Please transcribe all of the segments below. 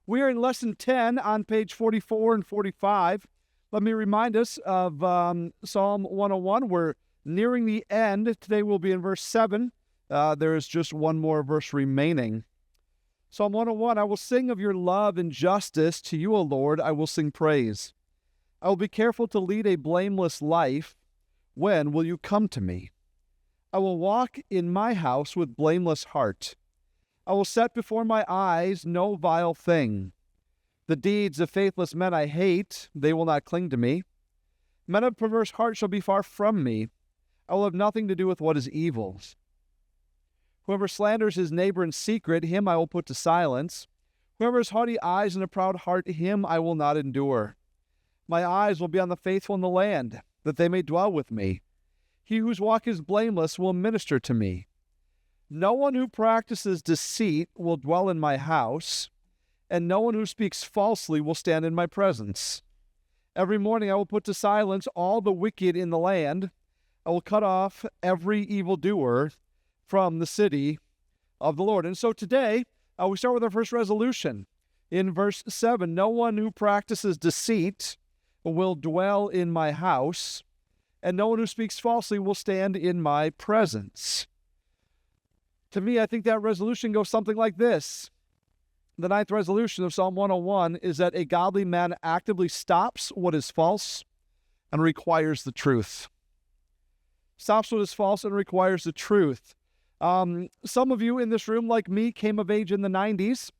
We are in Lesson 10 on page 44 and 45. Let me remind us of Psalm 101. We're nearing the end. Today we'll be in verse 7. There is just one more verse remaining. Psalm 101, I will sing of your love and justice. To you, O Lord, I will sing praise. I will be careful to lead a blameless life. When will you come to me? I will walk in my house with blameless heart. I will set before my eyes no vile thing. The deeds of faithless men I hate, they will not cling to me. Men of perverse heart shall be far from me. I will have nothing to do with what is evil. Whoever slanders his neighbor in secret, him I will put to silence. Whoever has haughty eyes and a proud heart, him I will not endure. My eyes will be on the faithful in the land, that they may dwell with me. He whose walk is blameless will minister to me. No one who practices deceit will dwell in my house, and no one who speaks falsely will stand in my presence. Every morning I will put to silence all the wicked in the land. I will cut off every evildoer from the city of the Lord. And so today, we start with our first resolution. In verse 7, no one who practices deceit will dwell in my house, and no one who speaks falsely will stand in my presence. To me, I think that resolution goes something like this. The ninth resolution of Psalm 101 is that a godly man actively stops what is false and requires the truth. Stops what is false and requires the truth. Some of you in this room, like me, came of age in the 90s,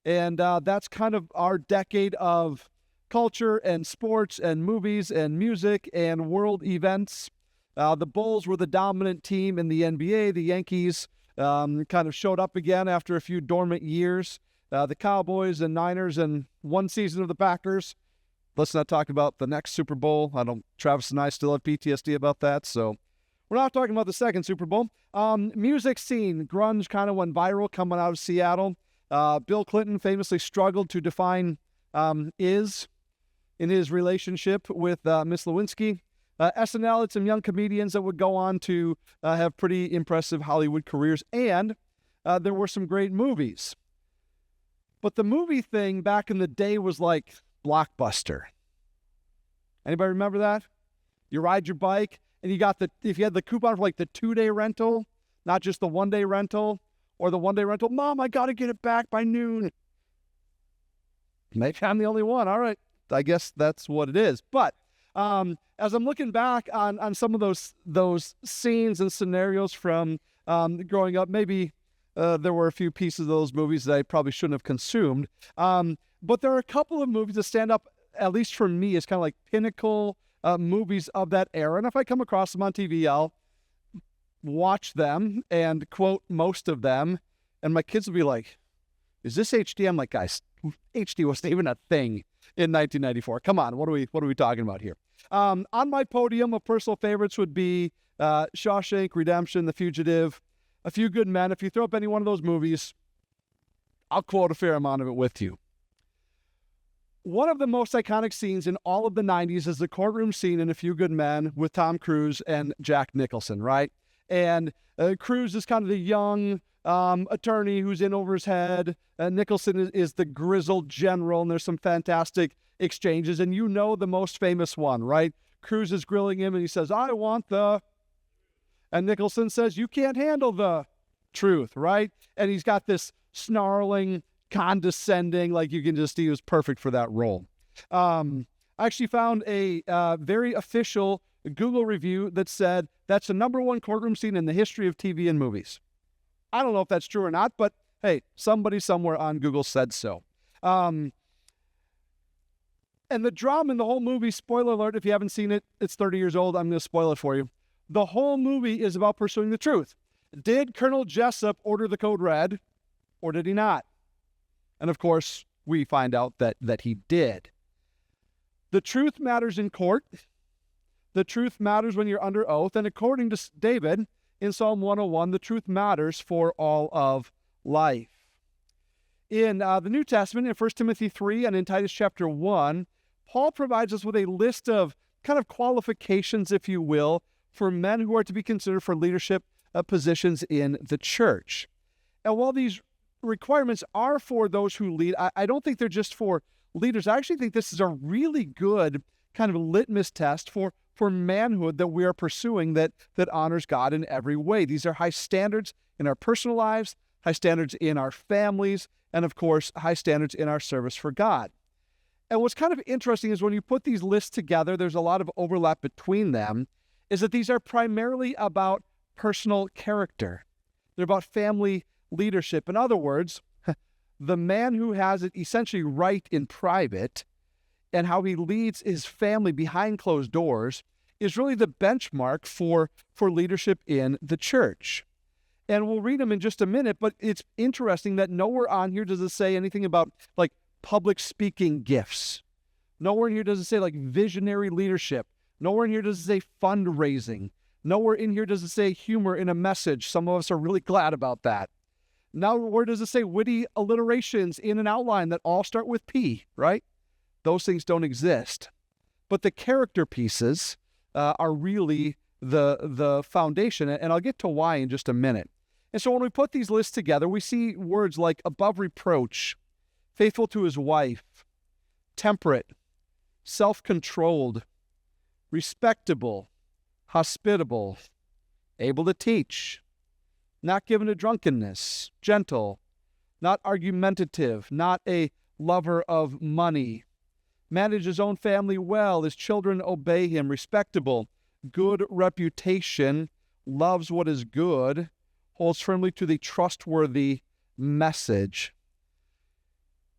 and that's kind of our decade of culture and sports and movies and music and world events. The Bulls were the dominant team in the NBA. The Yankees kind of showed up again after a few dormant years. The Cowboys and Niners and one season of the Packers. Let's not talk about the next Super Bowl. Travis and I still have PTSD about that, so we're not talking about the second Super Bowl. Music scene, grunge kind of went viral coming out of Seattle. Bill Clinton famously struggled to define is in his relationship with Miss Lewinsky. SNL had some young comedians that would go on to have pretty impressive Hollywood careers, and there were some great movies. But the movie thing back in the day was like Blockbuster. Anybody remember that? You ride your bike, and if you had the coupon for like the 2-day rental, not just the 1-day rental, or the 1-day rental, Mom, I got to get it back by noon. Maybe I'm the only one. All right. I guess that's what it is. But as I'm looking back on some of those scenes and scenarios from growing up, maybe there were a few pieces of those movies that I probably shouldn't have consumed. But there are a couple of movies that stand up, at least for me, as kind of like pinnacle movies of that era. And if I come across them on TV, I'll watch them and quote most of them. And my kids will be like, is this HD? I'm like, guys, HD wasn't even a thing in 1994. Come on, what are we talking about here? On my podium of personal favorites would be Shawshank Redemption, The Fugitive, A Few Good Men. If you throw up any one of those movies, I'll quote a fair amount of it with you. One of the most iconic scenes in all of the 90s is the courtroom scene in A Few Good Men with Tom Cruise and Jack Nicholson, right? And Cruise is kind of the young attorney who's in over his head. Nicholson is the grizzled general, and there's some fantastic exchanges. And you know the most famous one, right? Cruise is grilling him, and he says, I want the... And Nicholson says, you can't handle the truth, right? And he's got this snarling, condescending, like you can just see he was perfect for that role. I actually found a very official Google review that said that's the #1 courtroom scene in the history of TV and movies. I don't know if that's true or not, but hey, somebody somewhere on Google said so. And the drama in the whole movie, spoiler alert, if you haven't seen it, it's 30 years old. I'm going to spoil it for you. The whole movie is about pursuing the truth. Did Colonel Jessup order the code red, or did he not? And of course, we find out that he did. The truth matters in court. The truth matters when you're under oath. And according to David, in Psalm 101, the truth matters for all of life. In the New Testament, in 1 Timothy 3 and in Titus chapter 1, Paul provides us with a list of kind of qualifications, if you will, for men who are to be considered for leadership positions in the church. And while these requirements are for those who lead. I don't think they're just for leaders. I actually think this is a really good kind of litmus test for manhood that we are pursuing that honors God in every way. These are high standards in our personal lives, high standards in our families, and of course, high standards in our service for God. And what's kind of interesting is when you put these lists together, there's a lot of overlap between them, is that these are primarily about personal character. They're about family leadership. In other words, the man who has it essentially right in private and how he leads his family behind closed doors is really the benchmark for leadership in the church. And we'll read them in just a minute, but it's interesting that nowhere on here does it say anything about like public speaking gifts. Nowhere in here does it say like visionary leadership. Nowhere in here does it say fundraising. Nowhere in here does it say humor in a message. Some of us are really glad about that. Nowhere does it say witty alliterations in an outline that all start with P, right? Those things don't exist. But the character pieces are really the foundation, and I'll get to why in just a minute. And so when we put these lists together, we see words like above reproach, faithful to his wife, temperate, self-controlled, respectable, hospitable, able to teach, not given to drunkenness, gentle, not argumentative, not a lover of money, manage his own family well, his children obey him, respectable, good reputation, loves what is good, holds firmly to the trustworthy message.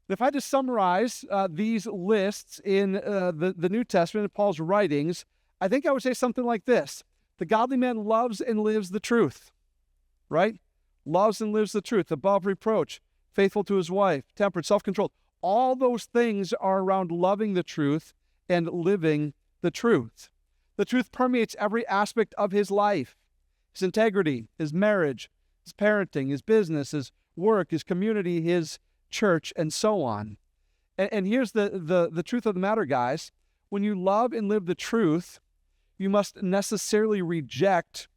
If I had to summarize these lists in the New Testament in Paul's writings, I think I would say something like this. The godly man loves and lives the truth, right? Loves and lives the truth, above reproach, faithful to his wife, temperate, self-controlled. All those things are around loving the truth and living the truth. The truth permeates every aspect of his life, his integrity, his marriage, his parenting, his business, his work, his community, his church, and so on. And here's the truth of the matter, guys. When you love and live the truth, you must necessarily reject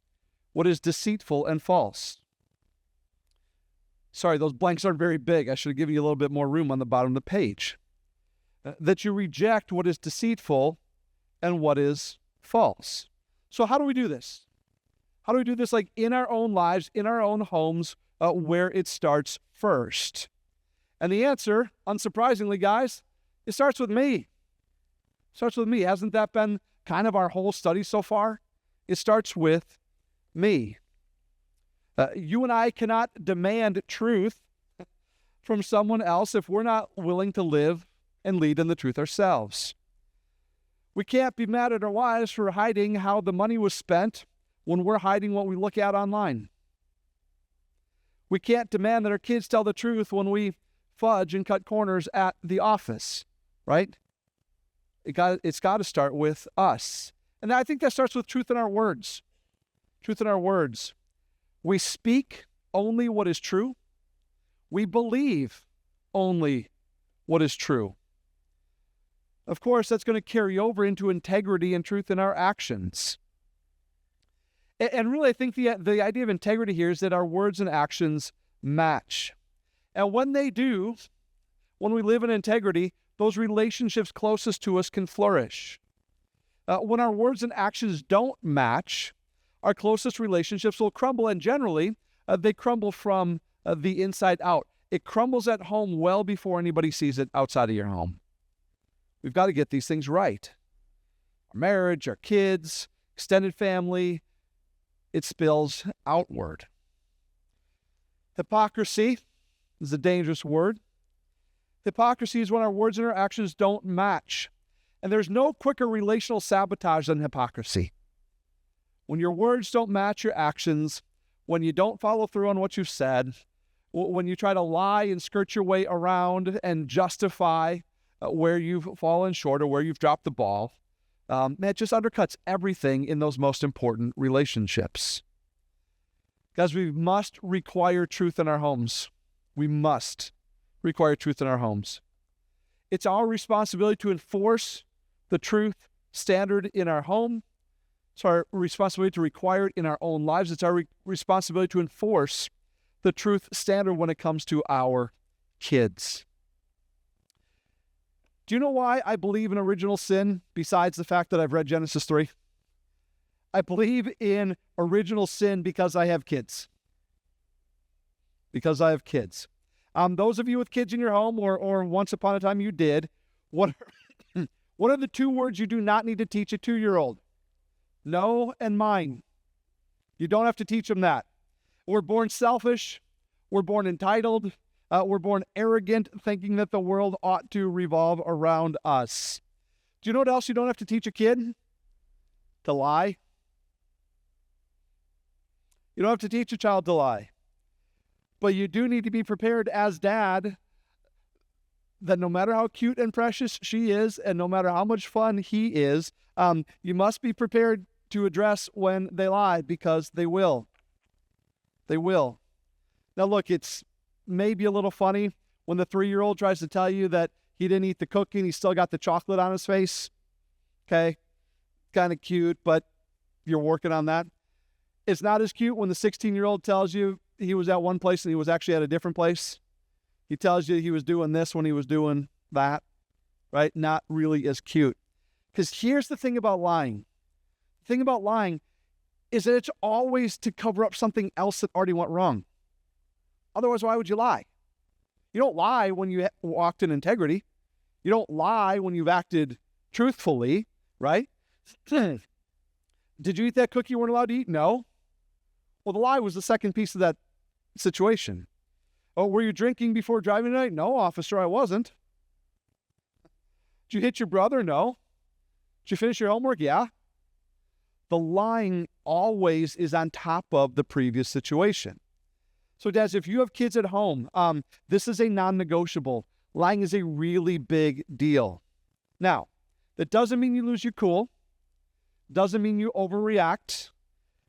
what is deceitful and false. Sorry, those blanks aren't very big. I should have given you a little bit more room on the bottom of the page. That you reject what is deceitful and what is false. So how do we do this? How do we do this like in our own lives, in our own homes, where it starts first? And the answer, unsurprisingly, guys, it starts with me. It starts with me. Hasn't that been kind of our whole study so far? It starts with me. You and I cannot demand truth from someone else if we're not willing to live and lead in the truth ourselves. We can't be mad at our wives for hiding how the money was spent when we're hiding what we look at online. We can't demand that our kids tell the truth when we fudge and cut corners at the office, right? It's got to start with us. And I think that starts with truth in our words. Truth in our words. We speak only what is true. We believe only what is true. Of course, that's going to carry over into integrity and truth in our actions. And really, I think the idea of integrity here is that our words and actions match. And when they do, when we live in integrity, those relationships closest to us can flourish. When our words and actions don't match, our closest relationships will crumble, and generally, they crumble from the inside out. It crumbles at home well before anybody sees it outside of your home. We've got to get these things right. Our marriage, our kids, extended family, it spills outward. Hypocrisy is a dangerous word. Hypocrisy is when our words and our actions don't match. And there's no quicker relational sabotage than hypocrisy. When your words don't match your actions, when you don't follow through on what you've said, when you try to lie and skirt your way around and justify where you've fallen short or where you've dropped the ball, it just undercuts everything in those most important relationships. Guys, we must require truth in our homes. We must require truth in our homes. It's our responsibility to enforce the truth standard in our home. It's our responsibility to require it in our own lives. It's our responsibility to enforce the truth standard when it comes to our kids. Do you know why I believe in original sin besides the fact that I've read Genesis 3? I believe in original sin because I have kids. Because I have kids. Those of you with kids in your home, or once upon a time you did, what are the two words you do not need to teach a 2-year-old? No and mine. You don't have to teach them that. We're born selfish. We're born entitled. We're born arrogant, thinking that the world ought to revolve around us. Do you know what else you don't have to teach a kid? To lie. You don't have to teach a child to lie. But you do need to be prepared as dad that no matter how cute and precious she is, and no matter how much fun he is, you must be prepared to address when they lie, because they will. They will. Now look, it's maybe a little funny when the 3-year-old tries to tell you that he didn't eat the cookie and he still got the chocolate on his face. Okay? Kind of cute, but you're working on that. It's not as cute when the 16-year-old tells you he was at one place and he was actually at a different place. He tells you he was doing this when he was doing that, right? Not really as cute. Because here's the thing about lying. The thing about lying is that it's always to cover up something else that already went wrong. Otherwise, why would you lie? You don't lie when you walked in integrity. You don't lie when you've acted truthfully, right? Did you eat that cookie you weren't allowed to eat? No. Well, the lie was the second piece of that situation. Oh, were you drinking before driving tonight? No, officer, I wasn't. Did you hit your brother? No. Did you finish your homework? Yeah. The lying always is on top of the previous situation. So, dads, if you have kids at home, this is a non-negotiable. Lying is a really big deal. Now, that doesn't mean you lose your cool. Doesn't mean you overreact.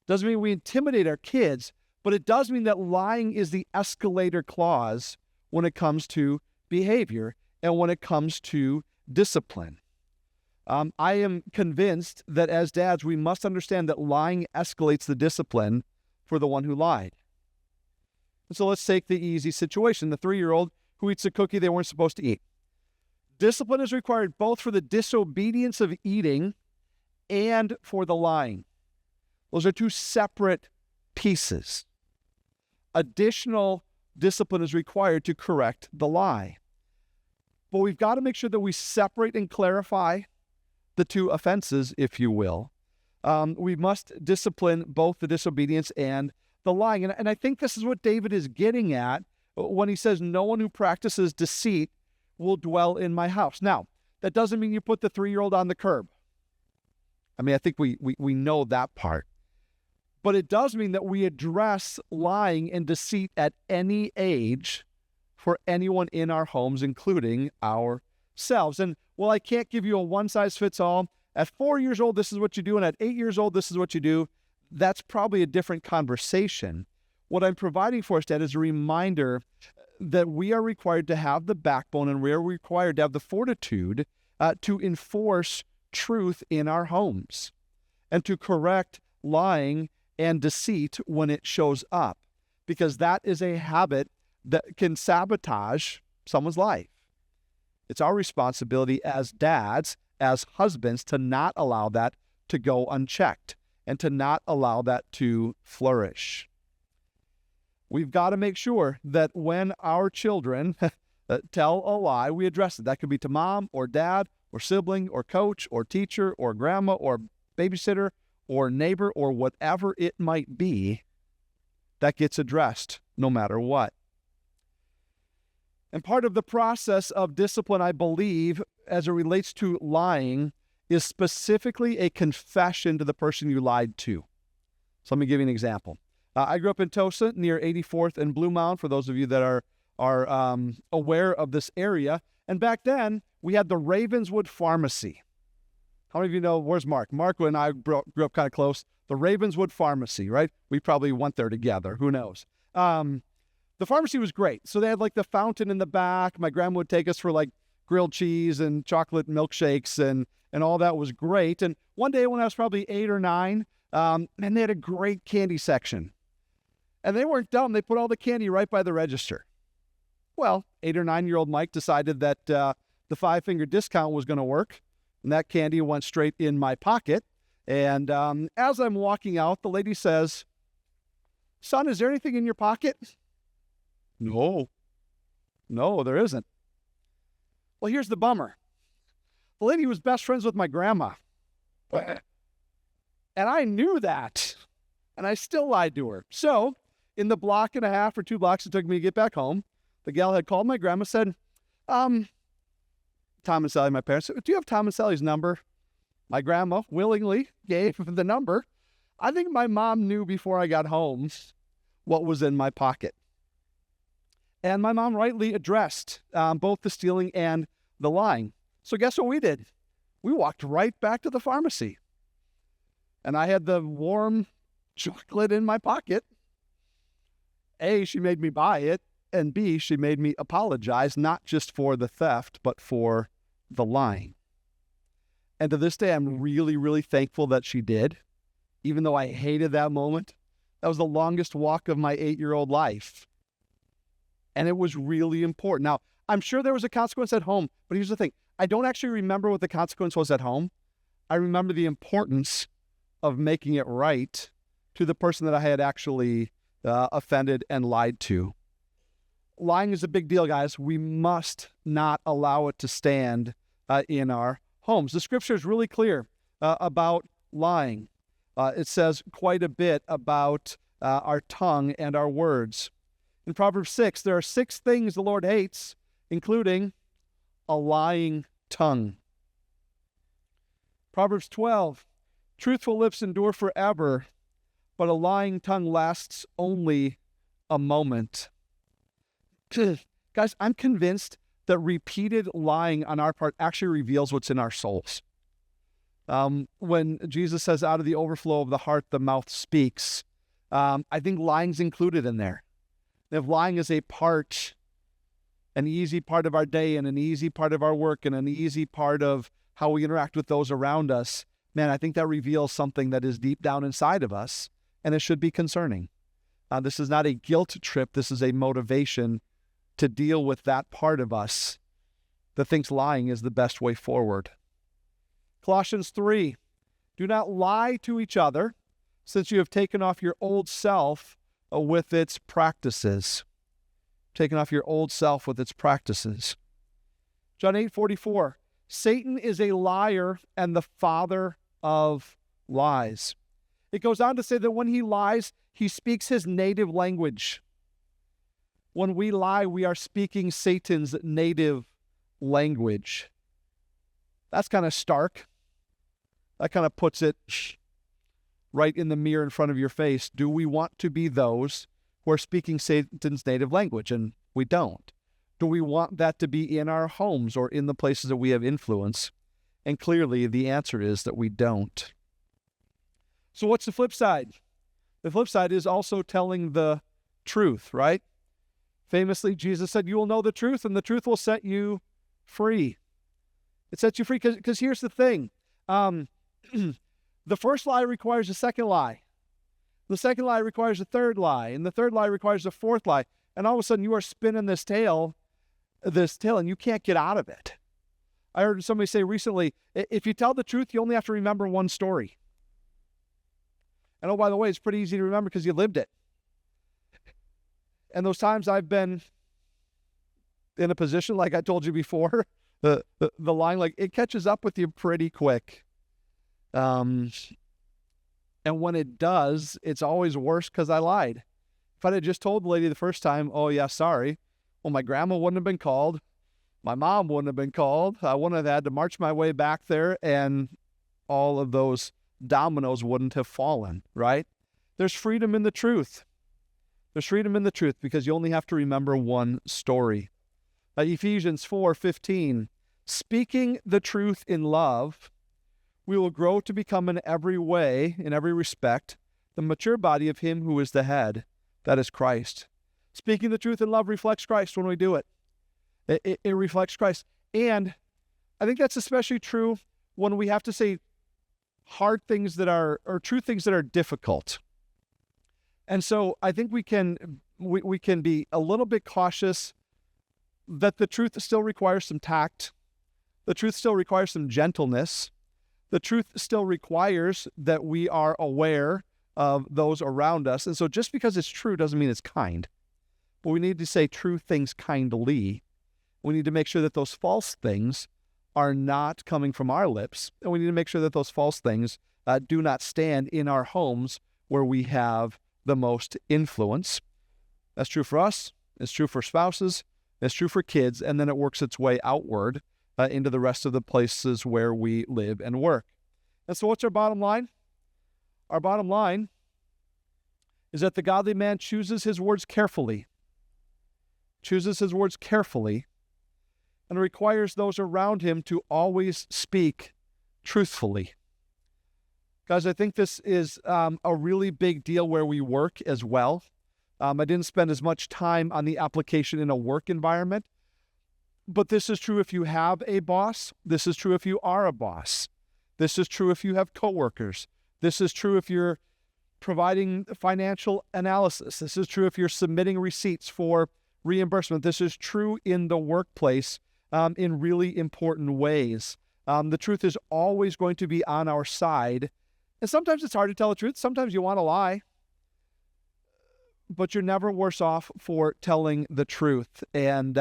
Doesn't mean we intimidate our kids. But it does mean that lying is the escalator clause when it comes to behavior and when it comes to discipline. I am convinced that as dads, we must understand that lying escalates the discipline for the one who lied. And so let's take the easy situation, the 3-year-old who eats a cookie they weren't supposed to eat. Discipline is required both for the disobedience of eating and for the lying. Those are two separate pieces. Additional discipline is required to correct the lie. But we've got to make sure that we separate and clarify the two offenses, if you will. We must discipline both the disobedience and the lying. And I think this is what David is getting at when he says, no one who practices deceit will dwell in my house. Now, that doesn't mean you put the 3-year-old on the curb. I mean, I think we know that part. But it does mean that we address lying and deceit at any age for anyone in our homes, including ourselves. And while I can't give you a one-size-fits-all, at 4 years old, this is what you do, and at 8 years old, this is what you do, that's probably a different conversation. What I'm providing for us, Dad, is a reminder that we are required to have the backbone and we are required to have the fortitude to enforce truth in our homes and to correct lying and deceit when it shows up, because that is a habit that can sabotage someone's life. It's our responsibility as dads, as husbands, to not allow that to go unchecked and to not allow that to flourish. We've got to make sure that when our children tell a lie, we address it. That could be to mom or dad or sibling or coach or teacher or grandma or babysitter or neighbor or whatever it might be. That gets addressed no matter what. And part of the process of discipline, I believe, as it relates to lying, is specifically a confession to the person you lied to. So let me give you an example. I grew up in Tosa near 84th and Blue Mound, for those of you that are aware of this area. And back then, we had the Ravenswood Pharmacy. How many of you know, where's Mark? Mark and I grew up kind of close. The Ravenswood Pharmacy, right? We probably went there together. Who knows? The pharmacy was great. So they had like the fountain in the back. My grandma would take us for like grilled cheese and chocolate milkshakes and all that was great. And one day when I was probably 8 or 9, and they had a great candy section. And they weren't dumb. They put all the candy right by the register. Well, 8 or 9-year-old Mike decided that the 5-finger discount was going to work, and that candy went straight in my pocket. And as I'm walking out, the lady says, "Son, is there anything in your pocket?" No, there isn't. Well, here's the bummer. The lady was best friends with my grandma. And I knew that, and I still lied to her. So in the block and a half or 2 blocks it took me to get back home, the gal had called my grandma, said, Tom and Sally, my parents, "Do you have Tom and Sally's number?" My grandma willingly gave the number. I think my mom knew before I got home what was in my pocket. And my mom rightly addressed both the stealing and the lying. So guess what we did? We walked right back to the pharmacy. And I had the warm chocolate in my pocket. A, she made me buy it. And B, she made me apologize, not just for the theft, but for the lying. And to this day, I'm really, really thankful that she did. Even though I hated that moment, that was the longest walk of my 8-year-old life. And it was really important. Now, I'm sure there was a consequence at home, but here's the thing. I don't actually remember what the consequence was at home. I remember the importance of making it right to the person that I had actually offended and lied to. Lying is a big deal, guys. We must not allow it to stand in our homes. The scripture is really clear about lying. It says quite a bit about our tongue and our words. In Proverbs 6, there are 6 things the Lord hates, including a lying tongue. Proverbs 12, truthful lips endure forever, but a lying tongue lasts only a moment. Guys, I'm convinced that repeated lying on our part actually reveals what's in our souls. When Jesus says, out of the overflow of the heart, the mouth speaks, I think lying's included in there. If lying is an easy part of our day and an easy part of our work and an easy part of how we interact with those around us, man, I think that reveals something that is deep down inside of us, and it should be concerning. This is not a guilt trip. This is a motivation to deal with that part of us that thinks lying is the best way forward. Colossians 3, do not lie to each other, since you have taken off your old self with its practices. Taken off your old self with its practices. John 8:44, Satan is a liar and the father of lies. It goes on to say that when he lies, he speaks his native language. When we lie, we are speaking Satan's native language. That's kind of stark. That kind of puts it right in the mirror in front of your face. Do we want to be those who are speaking Satan's native language? And we don't. Do we want that to be in our homes or in the places that we have influence? And clearly the answer is that we don't. So what's the flip side? The flip side is also telling the truth, right? Famously, Jesus said, you will know the truth and the truth will set you free. It sets you free because here's the thing. The first lie requires a second lie. The second lie requires a third lie. And the third lie requires a fourth lie. And all of a sudden you are spinning this tail, and you can't get out of it. I heard somebody say recently, if you tell the truth, you only have to remember one story. And oh, by the way, it's pretty easy to remember because you lived it. And those times I've been in a position, like I told you before, the line, like it catches up with you pretty quick. And when it does, it's always worse because I lied. If I'd have just told the lady the first time, oh yeah, sorry, well, my grandma wouldn't have been called. My mom wouldn't have been called. I wouldn't have had to march my way back there, and all of those dominoes wouldn't have fallen, right? There's freedom in the truth. There's freedom in the truth because you only have to remember one story. Ephesians 4:15, speaking the truth in love, we will grow to become in every way, in every respect, the mature body of him who is the head, that is Christ. Speaking the truth in love reflects Christ when we do it. It reflects Christ. And I think that's especially true when we have to say hard things that are, or true things that are difficult. And so I think we can be a little bit cautious that the truth still requires some tact. The truth still requires some gentleness. The truth still requires that we are aware of those around us. And so just because it's true doesn't mean it's kind. But we need to say true things kindly. We need to make sure that those false things are not coming from our lips. And we need to make sure that those false things do not stand in our homes where we have the most influence. That's true for us. It's true for spouses. It's true for kids. And then it works its way outward into the rest of the places where we live and work. And so what's our bottom line? Our bottom line is that the godly man chooses his words carefully, and requires those around him to always speak truthfully. Guys, I think this is a really big deal where we work as well. I didn't spend as much time on the application in a work environment, but this is true if you have a boss. This is true if you are a boss. This is true if you have coworkers. This is true if you're providing financial analysis. This is true if you're submitting receipts for reimbursement. This is true in the workplace in really important ways. The truth is always going to be on our side. And sometimes it's hard to tell the truth. Sometimes you want to lie. But you're never worse off for telling the truth. And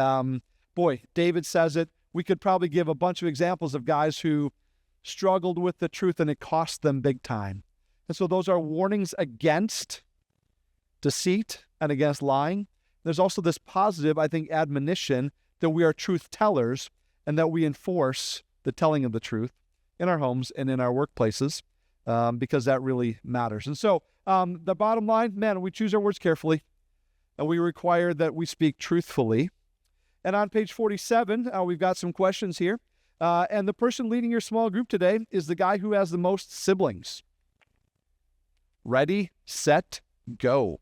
boy, David says it. We could probably give a bunch of examples of guys who struggled with the truth and it cost them big time. And so those are warnings against deceit and against lying. There's also this positive, I think, admonition that we are truth tellers and that we enforce the telling of the truth in our homes and in our workplaces because that really matters. And so the bottom line, man, we choose our words carefully and we require that we speak truthfully. And on page 47, we've got some questions here. And the person leading your small group today is the guy who has the most siblings. Ready, set, go.